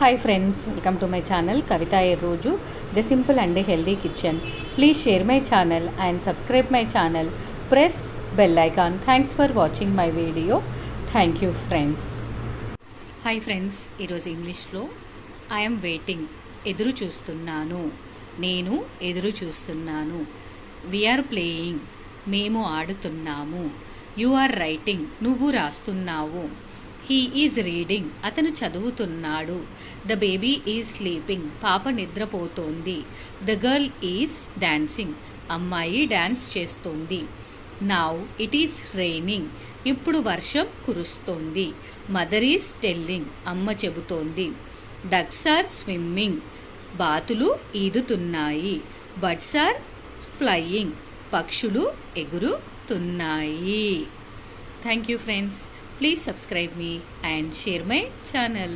Hi friends, welcome to my channel Kavita Roju, the simple and healthy kitchen. Please share my channel and subscribe my channel. Press bell icon. Thanks for watching my video. Thank you friends. Hi friends, ఈరోజు ఇంగ్లీష్లో I am waiting, ఎదురు చూస్తున్నాను, నేను ఎదురు చూస్తున్నాను. We are playing, మేము ఆడుతున్నాము. You are writing, నువ్వు రాస్తున్నావు. He is reading, అతను చదువుతున్నాడు. The baby is sleeping, పాప నిద్రపోతోంది. The girl is dancing, అమ్మాయి డాన్స్ చేస్తోంది. Now it is raining, ఇప్పుడు వర్షం కురుస్తోంది. Mother is telling, అమ్మ చెబుతోంది. Ducks are swimming, బాతులు ఈదుతున్నాయి. Birds are flying, పక్షులు ఎగురుతున్నాయి. Thank you friends. Please subscribe me and share my channel.